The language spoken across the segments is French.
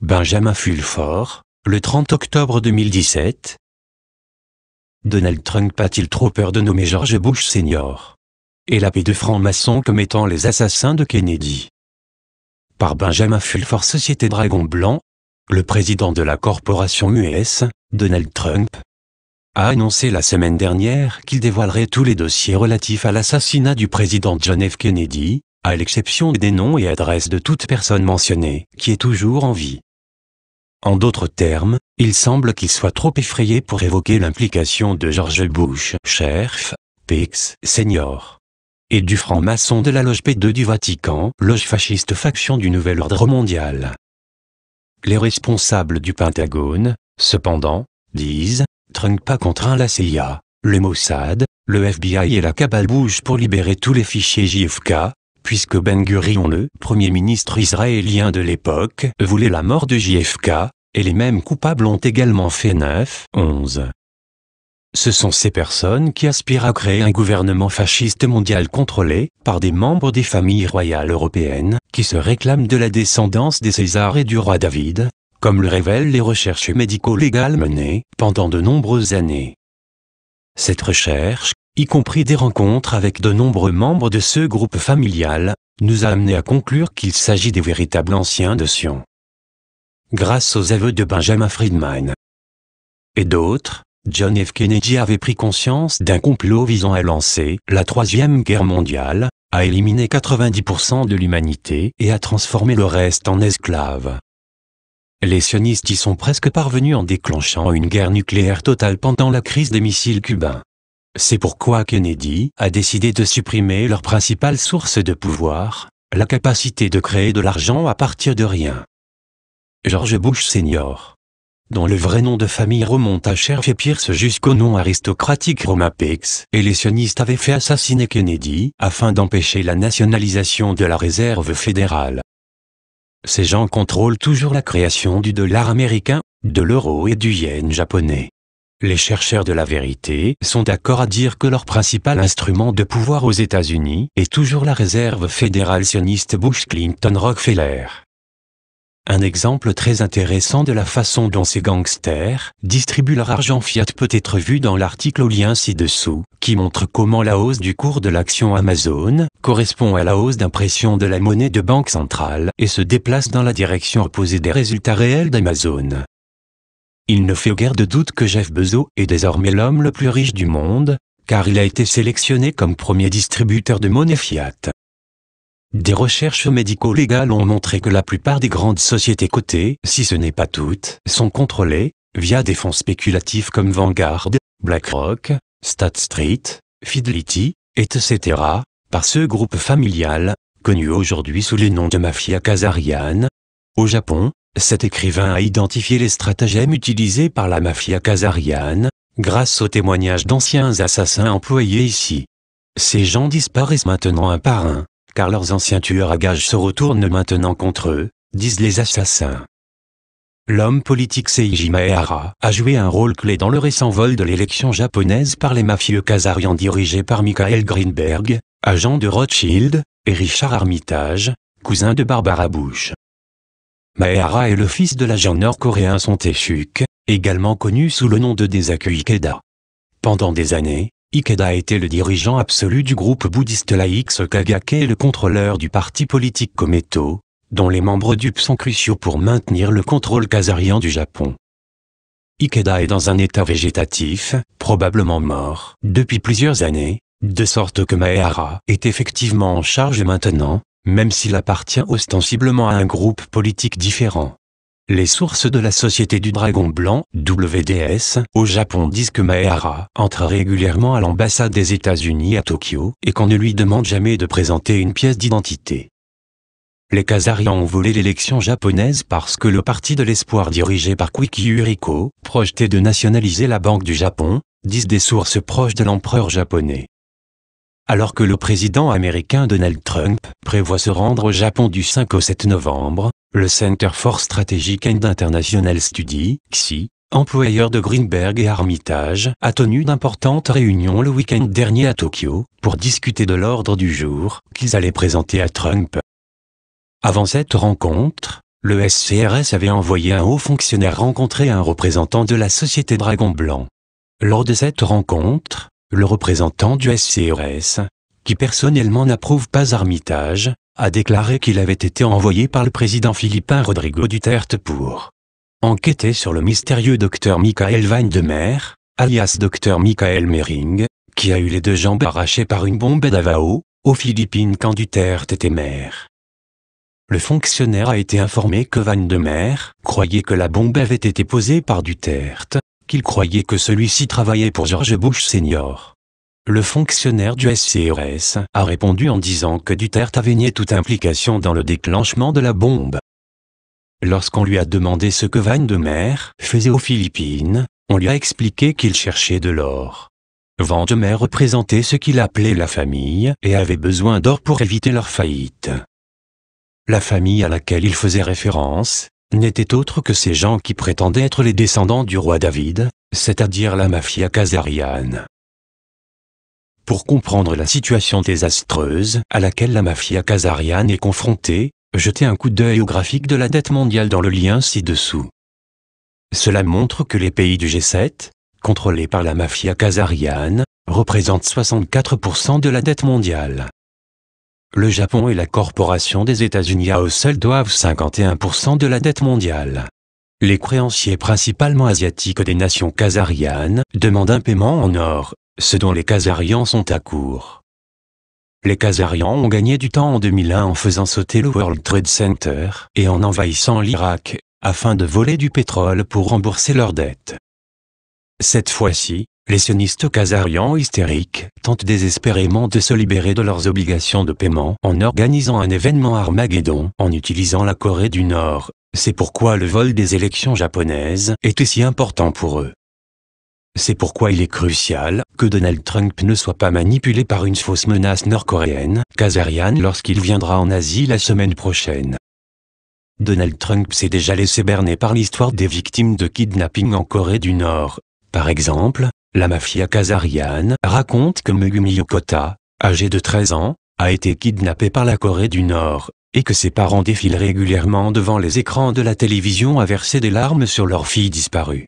Benjamin Fulford, le 30 octobre 2017. Donald Trump a-t-il trop peur de nommer George Bush Sr. et la paix de francs-maçons comme étant les assassins de Kennedy? Par Benjamin Fulford, Société Dragon Blanc, le président de la corporation US, Donald Trump, a annoncé la semaine dernière qu'il dévoilerait tous les dossiers relatifs à l'assassinat du président John F. Kennedy, à l'exception des noms et adresses de toute personne mentionnée qui est toujours en vie. En d'autres termes, il semble qu'il soit trop effrayé pour évoquer l'implication de George Bush, Cher, Pix, Senior, et du franc-maçon de la loge P2 du Vatican, loge fasciste faction du Nouvel Ordre mondial. Les responsables du Pentagone, cependant, disent, Trump a contraint la CIA, le Mossad, le FBI et la cabale Bush pour libérer tous les fichiers JFK, puisque Ben Gurion, le premier ministre israélien de l'époque, voulait la mort de JFK, et les mêmes coupables ont également fait 9/11. Ce sont ces personnes qui aspirent à créer un gouvernement fasciste mondial contrôlé par des membres des familles royales européennes qui se réclament de la descendance des Césars et du roi David, comme le révèlent les recherches médico-légales menées pendant de nombreuses années. Cette recherche, y compris des rencontres avec de nombreux membres de ce groupe familial, nous a amené à conclure qu'il s'agit des véritables anciens de Sion. Grâce aux aveux de Benjamin Friedman et d'autres, John F. Kennedy avait pris conscience d'un complot visant à lancer la Troisième Guerre mondiale, à éliminer 90% de l'humanité et à transformer le reste en esclaves. Les sionistes y sont presque parvenus en déclenchant une guerre nucléaire totale pendant la crise des missiles cubains. C'est pourquoi Kennedy a décidé de supprimer leur principale source de pouvoir, la capacité de créer de l'argent à partir de rien. George Bush Sr., dont le vrai nom de famille remonte à Cher et Pierce jusqu'au nom aristocratique Romain Pix, et les sionistes avaient fait assassiner Kennedy afin d'empêcher la nationalisation de la réserve fédérale. Ces gens contrôlent toujours la création du dollar américain, de l'euro et du yen japonais. Les chercheurs de la vérité sont d'accord à dire que leur principal instrument de pouvoir aux États-Unis est toujours la réserve fédérale sioniste Bush-Clinton-Rockefeller. Un exemple très intéressant de la façon dont ces gangsters distribuent leur argent fiat peut être vu dans l'article au lien ci-dessous, qui montre comment la hausse du cours de l'action Amazon correspond à la hausse d'impression de la monnaie de banque centrale et se déplace dans la direction opposée des résultats réels d'Amazon. Il ne fait guère de doute que Jeff Bezos est désormais l'homme le plus riche du monde, car il a été sélectionné comme premier distributeur de monnaie fiat. Des recherches médico-légales ont montré que la plupart des grandes sociétés cotées, si ce n'est pas toutes, sont contrôlées, via des fonds spéculatifs comme Vanguard, BlackRock, State Street, Fidelity, etc., par ce groupe familial, connu aujourd'hui sous le nom de Mafia Khazarian. Au Japon, cet écrivain a identifié les stratagèmes utilisés par la Mafia Khazarian, grâce aux témoignages d'anciens assassins employés ici. Ces gens disparaissent maintenant un par un, car leurs anciens tueurs à gages se retournent maintenant contre eux, disent les assassins. L'homme politique Seiji Maehara a joué un rôle clé dans le récent vol de l'élection japonaise par les mafieux Khazarian dirigés par Michael Greenberg, agent de Rothschild, et Richard Armitage, cousin de Barbara Bush. Maehara et le fils de l'agent nord-coréen Son Tae-suk, également connu sous le nom de Daisaku Ikeda. Pendant des années, Ikeda a été le dirigeant absolu du groupe bouddhiste laïque Sokagake et le contrôleur du parti politique Komeito, dont les membres dupes sont cruciaux pour maintenir le contrôle khazarien du Japon. Ikeda est dans un état végétatif, probablement mort, depuis plusieurs années, de sorte que Maehara est effectivement en charge maintenant, même s'il appartient ostensiblement à un groupe politique différent. Les sources de la Société du Dragon Blanc, WDS, au Japon disent que Maehara entre régulièrement à l'ambassade des États-Unis à Tokyo et qu'on ne lui demande jamais de présenter une pièce d'identité. Les Khazarians ont volé l'élection japonaise parce que le parti de l'espoir dirigé par Koiki Uriko projetait de nationaliser la Banque du Japon, disent des sources proches de l'empereur japonais. Alors que le président américain Donald Trump prévoit se rendre au Japon du 5 au 7 novembre, le Center for Strategic and International Studies, CSI, employeur de Greenberg et Armitage, a tenu d'importantes réunions le week-end dernier à Tokyo pour discuter de l'ordre du jour qu'ils allaient présenter à Trump. Avant cette rencontre, le SCRS avait envoyé un haut fonctionnaire rencontrer un représentant de la société Dragon Blanc. Lors de cette rencontre, le représentant du SCRS, qui personnellement n'approuve pas Armitage, a déclaré qu'il avait été envoyé par le président philippin Rodrigo Duterte pour enquêter sur le mystérieux docteur Michael Van de Mer, alias Dr Michael Mering, qui a eu les 2 jambes arrachées par une bombe à Davao, aux Philippines quand Duterte était maire. Le fonctionnaire a été informé que Van de Mer croyait que la bombe avait été posée par Duterte, qu'il croyait que celui-ci travaillait pour George Bush Senior. Le fonctionnaire du SCRS a répondu en disant que Duterte avait nié toute implication dans le déclenchement de la bombe. Lorsqu'on lui a demandé ce que Van de Mer faisait aux Philippines, on lui a expliqué qu'il cherchait de l'or. Van de Mer représentait ce qu'il appelait la famille et avait besoin d'or pour éviter leur faillite. La famille à laquelle il faisait référence n'était autre que ces gens qui prétendaient être les descendants du roi David, c'est-à-dire la mafia khazariane. Pour comprendre la situation désastreuse à laquelle la mafia khazariane est confrontée, jetez un coup d'œil au graphique de la dette mondiale dans le lien ci-dessous. Cela montre que les pays du G7, contrôlés par la mafia khazariane, représentent 64% de la dette mondiale. Le Japon et la corporation des États-Unis à eux seuls doivent 51% de la dette mondiale. Les créanciers principalement asiatiques des nations khazarianes demandent un paiement en or, ce dont les Khazarians sont à court. Les Khazarians ont gagné du temps en 2001 en faisant sauter le World Trade Center et en envahissant l'Irak, afin de voler du pétrole pour rembourser leurs dettes. Cette fois-ci, les sionistes khazarians hystériques tentent désespérément de se libérer de leurs obligations de paiement en organisant un événement Armageddon en utilisant la Corée du Nord. C'est pourquoi le vol des élections japonaises était si important pour eux. C'est pourquoi il est crucial que Donald Trump ne soit pas manipulé par une fausse menace nord-coréenne, khazariane lorsqu'il viendra en Asie la semaine prochaine. Donald Trump s'est déjà laissé berner par l'histoire des victimes de kidnapping en Corée du Nord. Par exemple, la mafia khazariane raconte que Megumi Yokota, âgé de 13 ans, a été kidnappé par la Corée du Nord, et que ses parents défilent régulièrement devant les écrans de la télévision à verser des larmes sur leur fille disparue.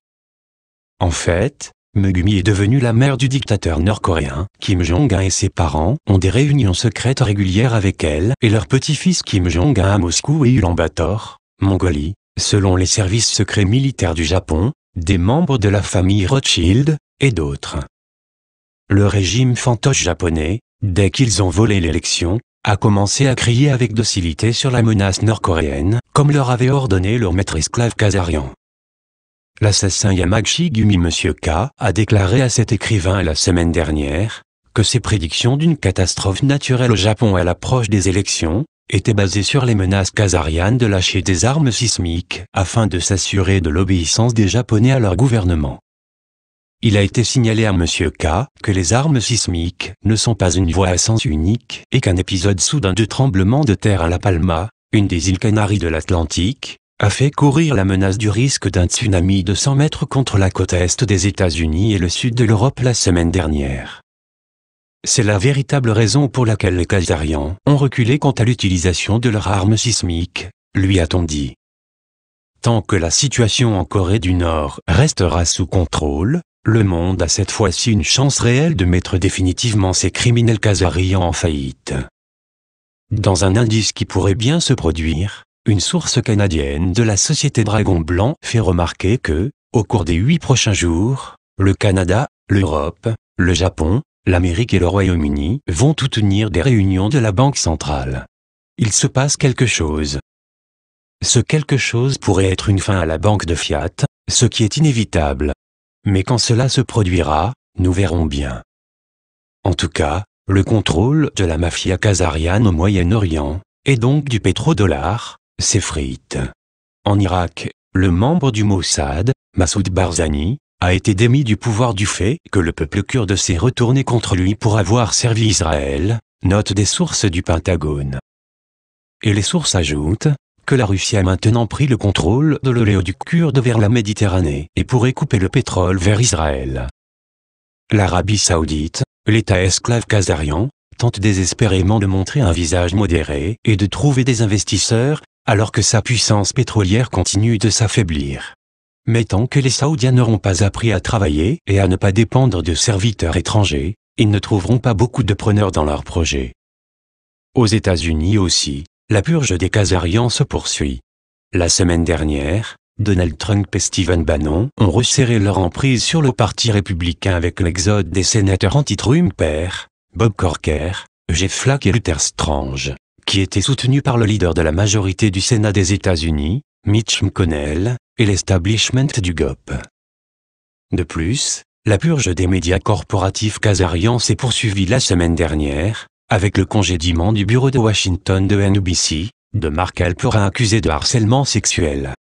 En fait, Megumi est devenue la mère du dictateur nord-coréen, Kim Jong-un, et ses parents ont des réunions secrètes régulières avec elle et leur petit-fils Kim Jong-un à Moscou et Ulaanbaatar, Mongolie, selon les services secrets militaires du Japon, des membres de la famille Rothschild, et d'autres. Le régime fantoche japonais, dès qu'ils ont volé l'élection, a commencé à crier avec docilité sur la menace nord-coréenne, comme leur avait ordonné leur maître esclave khazarian. L'assassin Yamaguchi Gumi Monsieur K a déclaré à cet écrivain la semaine dernière que ses prédictions d'une catastrophe naturelle au Japon à l'approche des élections étaient basées sur les menaces khazarianes de lâcher des armes sismiques afin de s'assurer de l'obéissance des Japonais à leur gouvernement. Il a été signalé à Monsieur K que les armes sismiques ne sont pas une voie à sens unique et qu'un épisode soudain de tremblement de terre à La Palma, une des îles Canaries de l'Atlantique, a fait courir la menace du risque d'un tsunami de 100 mètres contre la côte est des États-Unis et le sud de l'Europe la semaine dernière. C'est la véritable raison pour laquelle les Khazarians ont reculé quant à l'utilisation de leurs armes sismiques, lui a-t-on dit. Tant que la situation en Corée du Nord restera sous contrôle, le monde a cette fois-ci une chance réelle de mettre définitivement ces criminels khazarians en faillite. Dans un indice qui pourrait bien se produire, une source canadienne de la société Dragon Blanc fait remarquer que, au cours des 8 prochains jours, le Canada, l'Europe, le Japon, l'Amérique et le Royaume-Uni vont tout tenir des réunions de la Banque centrale. Il se passe quelque chose. Ce quelque chose pourrait être une fin à la banque de fiat, ce qui est inévitable. Mais quand cela se produira, nous verrons bien. En tout cas, le contrôle de la mafia khazariane au Moyen-Orient, et donc du pétrodollar, s'effrite. En Irak, le membre du Mossad, Massoud Barzani, a été démis du pouvoir du fait que le peuple kurde s'est retourné contre lui pour avoir servi Israël, notent des sources du Pentagone. Et les sources ajoutent que la Russie a maintenant pris le contrôle de l'oléoduc kurde vers la Méditerranée et pourrait couper le pétrole vers Israël. L'Arabie saoudite, l'État esclave khazarian, tente désespérément de montrer un visage modéré et de trouver des investisseurs alors que sa puissance pétrolière continue de s'affaiblir. Mais tant que les Saoudiens n'auront pas appris à travailler et à ne pas dépendre de serviteurs étrangers, ils ne trouveront pas beaucoup de preneurs dans leurs projets. Aux États-Unis aussi, la purge des Khazarians se poursuit. La semaine dernière, Donald Trump et Stephen Bannon ont resserré leur emprise sur le parti républicain avec l'exode des sénateurs anti-Trumpers, Bob Corker, Jeff Flake et Luther Strange, qui étaient soutenus par le leader de la majorité du Sénat des États-Unis, Mitch McConnell, et l'establishment du GOP. De plus, la purge des médias corporatifs khazarians s'est poursuivie la semaine dernière, avec le congédiement du bureau de Washington de NBC, de Mark Halperin accusé de harcèlement sexuel.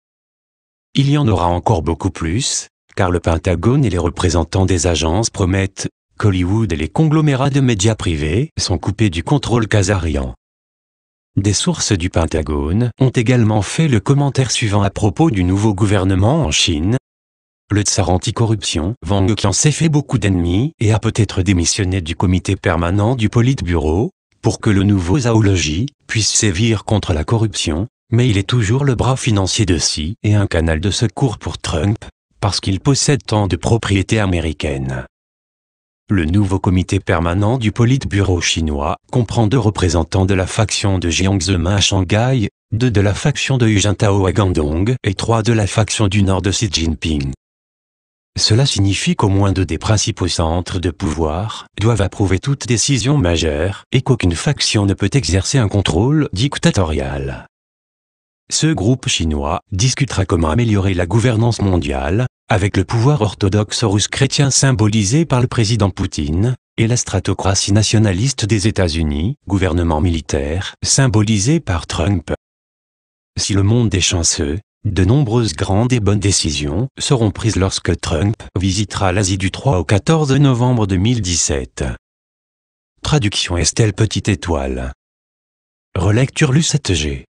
Il y en aura encore beaucoup plus, car le Pentagone et les représentants des agences promettent qu'Hollywood et les conglomérats de médias privés sont coupés du contrôle khazarian. Des sources du Pentagone ont également fait le commentaire suivant à propos du nouveau gouvernement en Chine. Le tsar anticorruption Wang Qian s'est fait beaucoup d'ennemis et a peut-être démissionné du comité permanent du Politburo, pour que le nouveau Zhaoloji puisse sévir contre la corruption, mais il est toujours le bras financier de Xi et un canal de secours pour Trump, parce qu'il possède tant de propriétés américaines. Le nouveau comité permanent du Politburo chinois comprend 2 représentants de la faction de Jiang Zemin à Shanghai, 2 de la faction de Hu Jintao à Guangdong et 3 de la faction du nord de Xi Jinping. Cela signifie qu'au moins 2 des principaux centres de pouvoir doivent approuver toute décision majeure et qu'aucune faction ne peut exercer un contrôle dictatorial. Ce groupe chinois discutera comment améliorer la gouvernance mondiale, avec le pouvoir orthodoxe russe chrétien symbolisé par le président Poutine, et la stratocratie nationaliste des États-Unis, gouvernement militaire, symbolisé par Trump. Si le monde est chanceux, de nombreuses grandes et bonnes décisions seront prises lorsque Trump visitera l'Asie du 3 au 14 novembre 2017. Traduction Estelle Petite Étoile. Relecture Lu 7G.